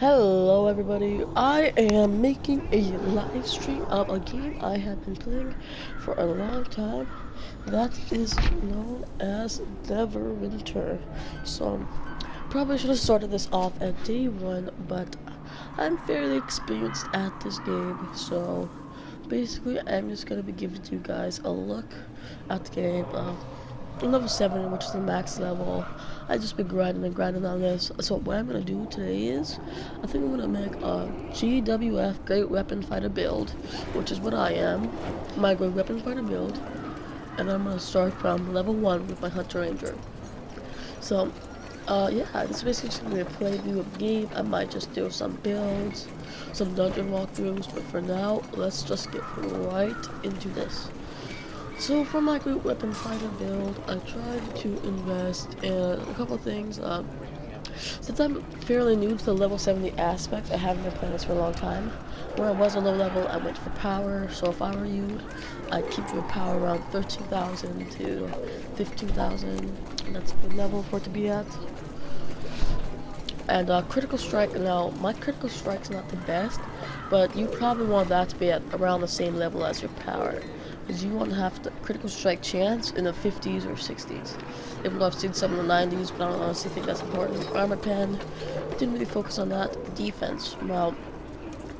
Hello everybody, I am making a live stream of a game I have been playing for a long time that is known as Neverwinter. So, probably should have started this off at day 1, but I'm fairly experienced at this game, so basically I'm just going to be giving you guys a look at the game. Level 7, which is the max level. I just been grinding and grinding on this. So what I'm gonna do today is, I think I'm gonna make a GWF Great Weapon Fighter build, which is what I am, my Great Weapon Fighter build, and I'm gonna start from level 1 with my Hunter Ranger. So, yeah, this is basically just gonna be a playthrough of the game. I might just do some builds, some dungeon walkthroughs, but for now, let's just get right into this. So for my Great Weapon Fighter build, I tried to invest in a couple of things. Since I'm fairly new to the level 70 aspect, I haven't been playing this for a long time. When I was a low level, I went for power, so if I were you, I'd keep your power around 13,000 to 15,000. That's a good level for it to be at. And critical strike, now my critical strike's not the best, but you probably want that to be at around the same level as your power. Because you want to have the critical strike chance in the 50s or 60s. Even though I've seen some in the 90s, but I don't honestly think that's important. Armor pen, didn't really focus on that. Defense, well,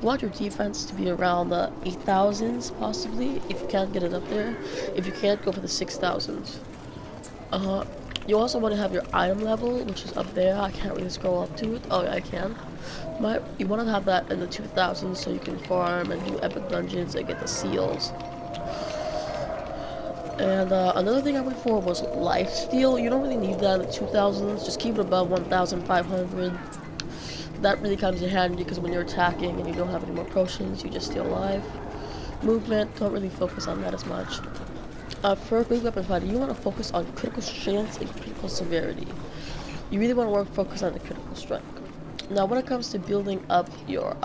you want your defense to be around the 8,000s possibly, if you can't get it up there. If you can't, go for the 6,000s. You also want to have your item level, which is up there. I can't really scroll up to it. Oh yeah, I can. You want to have that in the 2000s so you can farm and do epic dungeons and get the seals. And another thing I went for was lifesteal. You don't really need that in the 2000s. Just keep it above 1,500. That really comes in handy because when you're attacking and you don't have any more potions, you just steal life. Movement, don't really focus on that as much. For a Great Weapon Fighter, you want to focus on critical chance and critical severity. You really want to focus on the critical strike. Now, when it comes to building up your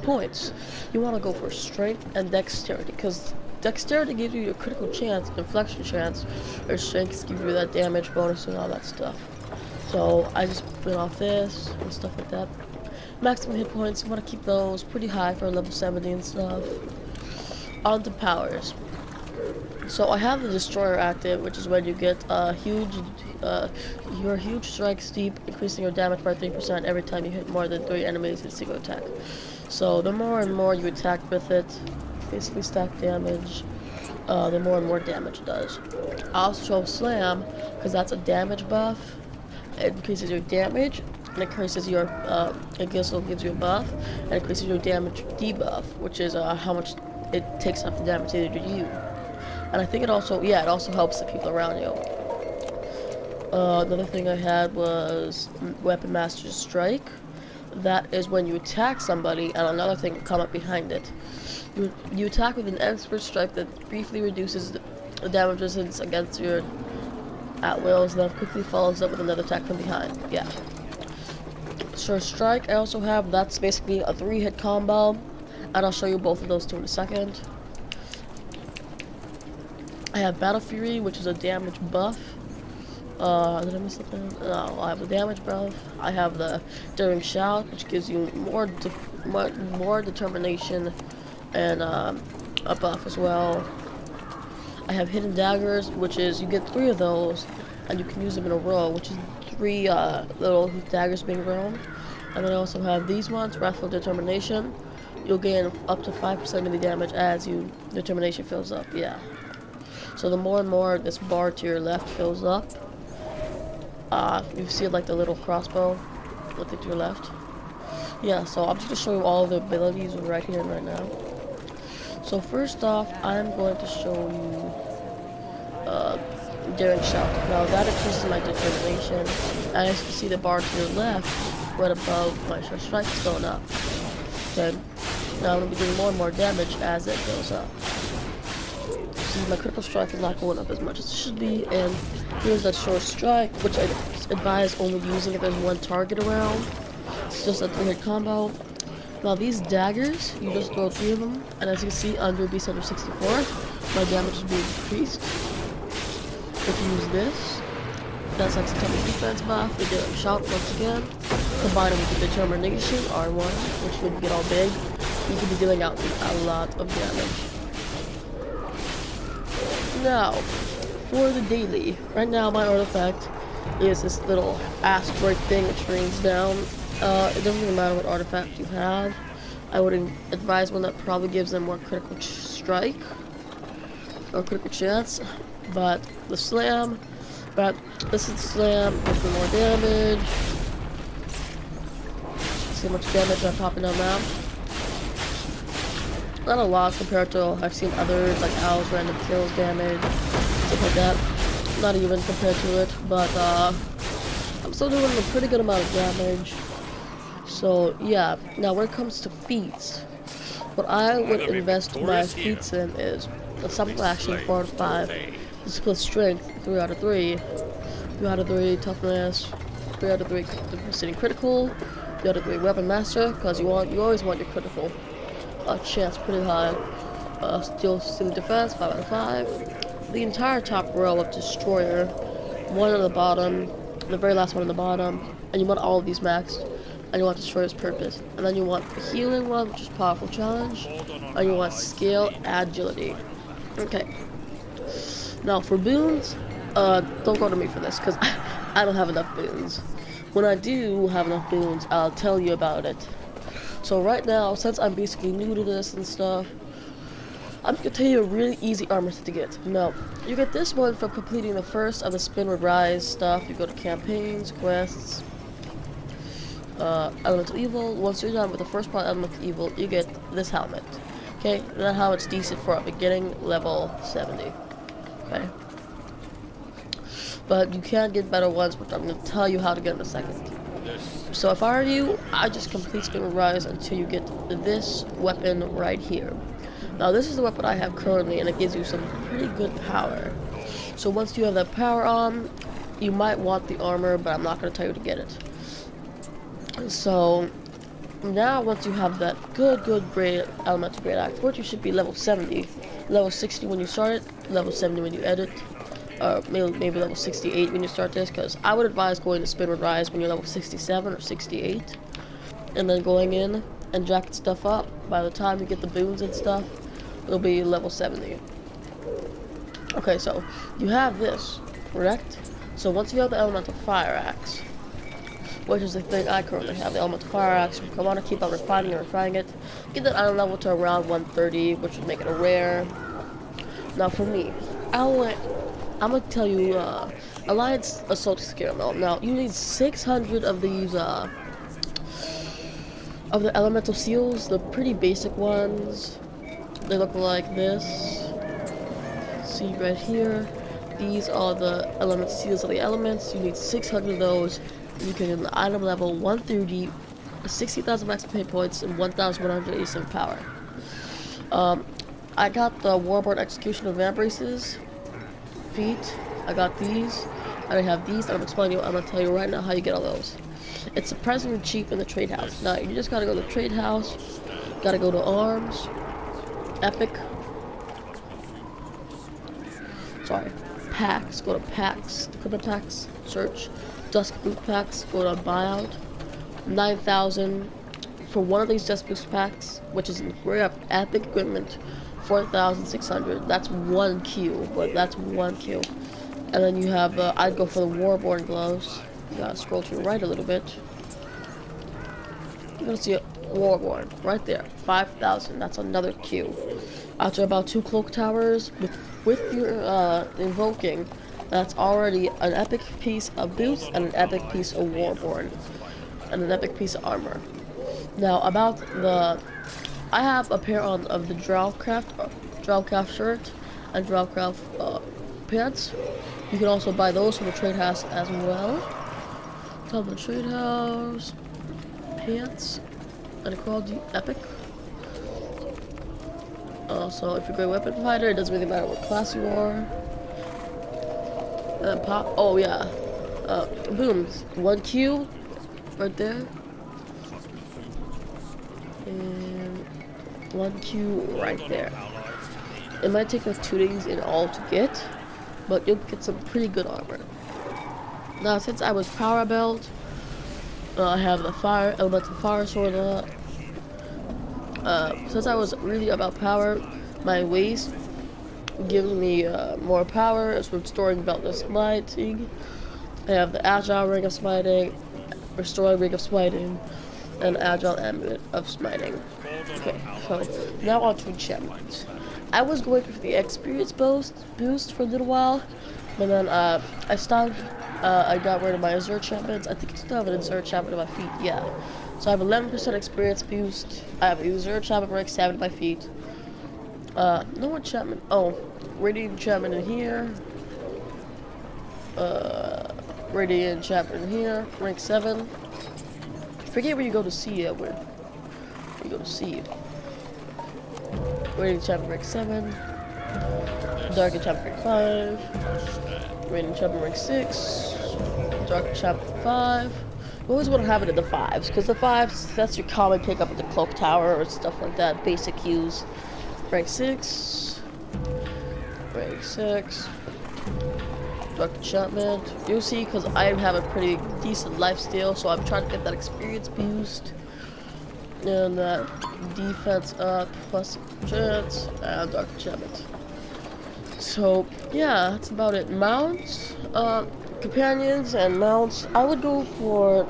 points, you want to go for strength and dexterity, because dexterity gives you your critical chance, inflection chance, or strength gives you that damage bonus and all that stuff. So I just went off this and stuff like that. Maximum hit points, you want to keep those pretty high for level 70 and stuff. On to powers. So I have the Destroyer active, which is when you get your huge strike steep, increasing your damage by 3% every time you hit more than 3 enemies in a single attack. So the more and more you attack with it, basically stack damage, the more and more damage it does. I also show Slam, because that's a damage buff. It increases your damage, and increases your, it also gives you a buff, and increases your damage debuff, which is how much it takes off the damage either to you. And I think it also, yeah, it also helps the people around you. Another thing I had was Weapon Master Strike. That is when you attack somebody and another thing will come up behind it. You attack with an expert strike that briefly reduces the damage resistance against your at wills, then quickly follows up with another attack from behind. Yeah. So strike I also have, that's basically a 3-hit combo, and I'll show you both of those two in a second. I have Battle Fury, which is a damage buff. Did I miss something? No, I have a damage buff. I have the Daring Shout, which gives you more determination and a buff as well. I have Hidden Daggers, which is you get 3 of those, and you can use them in a row, which is 3 little daggers being thrown. And then I also have these ones, Wrathful Determination. You'll gain up to 5% melee damage as your determination fills up. Yeah. So the more and more this bar to your left fills up, you see like the little crossbow looking to your left. Yeah, so I'm just going to show you all the abilities right here and right now. So first off, I'm going to show you Daring Shout. Now that increases my determination, and as you can see the bar to your left, right above my short strike is going up. Okay, now I'm going to be doing more and more damage as it goes up. See, my critical strike is not going up as much as it should be, and here's that short strike, which I advise only using if there's one target around. It's just a 3-hit combo. Now these daggers, you just throw 3 of them, and as you can see under Beast Under 64, my damage is being decreased. If you use this, that's like some type of defense buff. We do a shout once again. combine it with the determination R1, which would get all big, you could be dealing out a lot of damage. Now, for the daily, right now my artifact is this little asteroid thing which rains down. It doesn't really matter what artifact you have. I would advise one that probably gives them more critical strike or critical chance. But the slam, this is the slam, gives them more damage. See how much damage I'm popping out now. Not a lot compared to I've seen others like Owl's random kills damage, stuff like that. Not even compared to it, but I'm still doing a pretty good amount of damage. So yeah, now when it comes to feats, what I would invest my feats in is the Summon Action 4 out of 5, the Split Strength 3 out of 3, 3 out of 3 Toughness, 3 out of 3 Sitting Critical, 3 out of 3 Weapon Master, because you always want your critical chance pretty high. Stealing Defense 5 out of 5, the entire top row of Destroyer, 1 on the bottom, the very last one on the bottom, and you want all of these maxed. And you want Destroyer's Purpose. And then you want the healing one, which is Powerful Challenge. And you want Scale Agility. Okay. Now for boons, don't go to me for this, because I don't have enough boons. When I do have enough boons, I'll tell you about it. So right now, since I'm basically new to this and stuff, I'm gonna tell you a really easy armor set to get. Now, you get this one from completing the first of the Spin with Rise stuff. You go to campaigns, quests, Elemental Evil. Once you're done with the first part of Elemental Evil, you get this helmet. Okay, and that helmet's decent for a beginning level 70. Okay. But you can get better ones, which I'm going to tell you how to get in a second. So if I were you, I just complete Spin with Rise until you get this weapon right here. Now this is the weapon I have currently, and it gives you some pretty good power. So once you have that power on, you might want the armor, but I'm not going to tell you to get it. So now once you have that good great elemental great axe, which you should be level 70, level 60 when you start it, level 70 when you edit, maybe level 68 when you start this, because I would advise going to Spin with Rise when you're level 67 or 68, and then going in and jacking stuff up. By the time you get the boons and stuff, it'll be level 70. Okay, so you have this, correct? So once you have the elemental fire axe, which is the thing I currently have, the elemental fire axe, I want to keep on refining it, get that item level to around 130, which would make it a rare. Now for me, I'm gonna tell you, Alliance Assault Caramel. Now you need 600 of these, of the elemental seals, the pretty basic ones. They look like this. See right here. These are the elemental seals of the elements. You need 600 of those. You can get an item level 130, 60,000 max pay points, and 1,187 power. I got the Warboard Execution of Vambraces feat. I got these. I have these. I'm gonna tell you right now how you get all those. It's surprisingly cheap in the trade house. Now you just gotta go to the trade house. Gotta go to arms, epic. Sorry, packs. Go to packs, equipment packs. Search. Dusk Boot packs, go to buyout, 9,000 for one of these Dusk Boot packs, which is rare epic equipment, 4,600. That's one Q, but that's one Q. And then you have, I'd go for the Warborn gloves. You gotta scroll to the right a little bit. You're gonna see a Warborn right there, 5,000. That's another Q. After about 2 cloak towers, with your invoking, that's already an epic piece of boots and an epic piece of Warborn and an epic piece of armor. Now about the, I have a pair of the Drowcraft shirt and Drowcraft pants. You can also buy those from the trade house as well. Top of the trade house, pants, and it's called the epic. So if you're a great weapon fighter, it doesn't really matter what class you are. Pop. Oh yeah. Boom. 1 Q right there. And 1 Q right there. It might take like 2 days in all to get, but you'll get some pretty good armor. Now since I was power belt, I have the fire elemental fire sword. Since I was really about power, my waist gives me more power. It's restoring belt of smiting. I have the agile ring of smiting, restoring ring of smiting, and agile amulet of smiting. Okay, so now on to enchantments. I was going for the experience boost for a little while, but then I stopped. I got rid of my Azure enchantments. I think I still have an Azure enchantment on my feet. Yeah. So I have 11% experience boost. I have an Azure enchantment rank 7 at my feet. No enchantment. Oh, radiant enchantment in here. Radiant enchantment in here. Rank 7. Forget where you go to see it. Where you go to see it. Radiant enchantment rank 7. Dark enchantment rank 5. Radiant enchantment rank 6. Dark enchantment 5. You always want to have it at the 5s, because the 5s, that's your common pickup at the cloak tower or stuff like that. Basic use. Rank 6. Rank 6. Dark enchantment. You'll see, because I have a pretty decent lifesteal, so I'm trying to get that experience boost. And that defense up, plus chance, and dark enchantment. So, yeah, that's about it. Mounts, companions and mounts. I would go for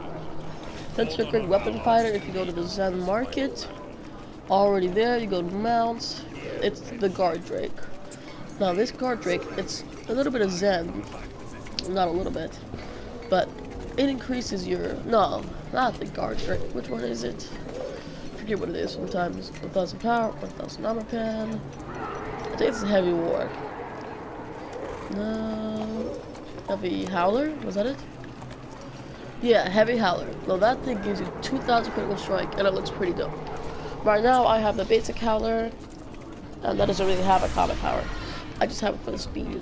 Fencer Great Weapon Fighter if you go to the Zen Market. Already there, you go to mounts. It's the Guard Drake. Now, this Guard Drake, it's a little bit of Zen. Not a little bit. But it increases your... No, not the Guard Drake. Which one is it? I forget what it is sometimes. 1000 power, 1000 armor pen. I think it's a heavy ward. No. Heavy howler? Was that it? Yeah, heavy howler. Well, that thing gives you 2000 critical strike, and it looks pretty dope. Right now, I have the basic howler, and that doesn't really have a common power. I just have it for the speed.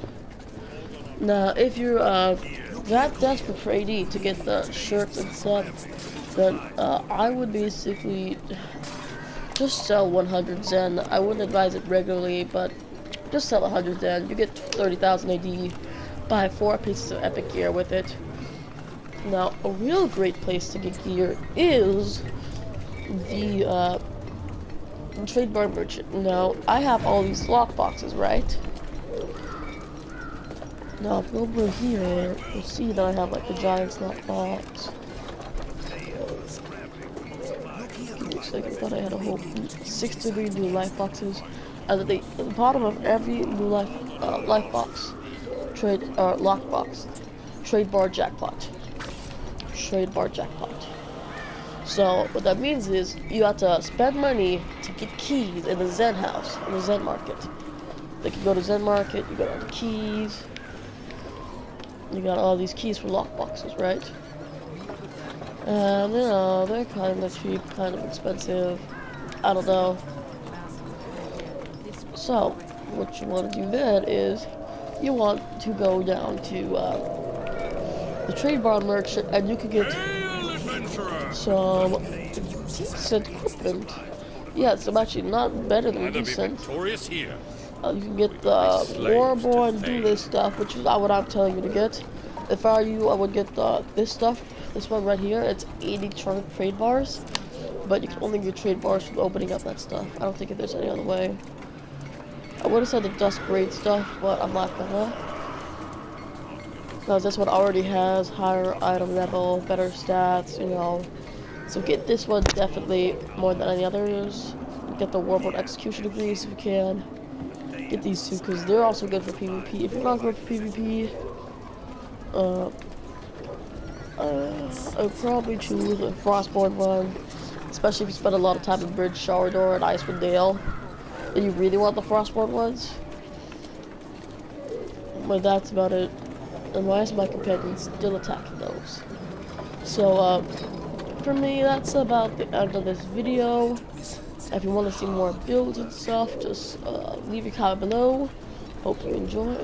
Now, if you're that desperate for AD to get the shirts and stuff, then I would basically just sell 100 Zen. I wouldn't advise it regularly, but just sell 100 Zen. You get 30,000 AD. Buy 4 pieces of epic gear with it. Now, a real great place to get gear is the trade bar merchant. Now, I have all these lock boxes, right? Now, if you go over here, you'll see that I have like the giant lock box. Give me a second, I thought I had a whole 6-degree new life boxes. And at the bottom of every new life box, lock box, trade bar jackpot. Trade bar jackpot. So what that means is you have to spend money to get keys in the Zen house, in the Zen market. Like you go to Zen market, you got all the keys. You got all these keys for lock boxes, right? And you know, they're kind of cheap, kind of expensive. I don't know. So what you want to do then is you want to go down to the trade bar merchant, and you can get some decent equipment. Yeah, it's actually not better than decent. You can get the Warborn, do this stuff, which is not what I'm telling you to get. If I were you, I would get this stuff. This one right here, it's 80 trade bars. But you can only get trade bars from opening up that stuff. I don't think there's any other way. I would have said the dust braid stuff, but I'm not gonna. Because this one already has higher item level, better stats, you know. So get this one definitely more than any others. Get the Warborn Execution degrees if you can. Get these two because they're also good for PvP. If you're not good for PvP, I would probably choose a Frostborn one. Especially if you spend a lot of time in Bridge, Shardor, and Icewind Dale. And you really want the Frostborn ones. But that's about it. And why is my companion still attacking those? So, for me, that's about the end of this video. If you want to see more builds and stuff, just leave a comment below. Hope you enjoy.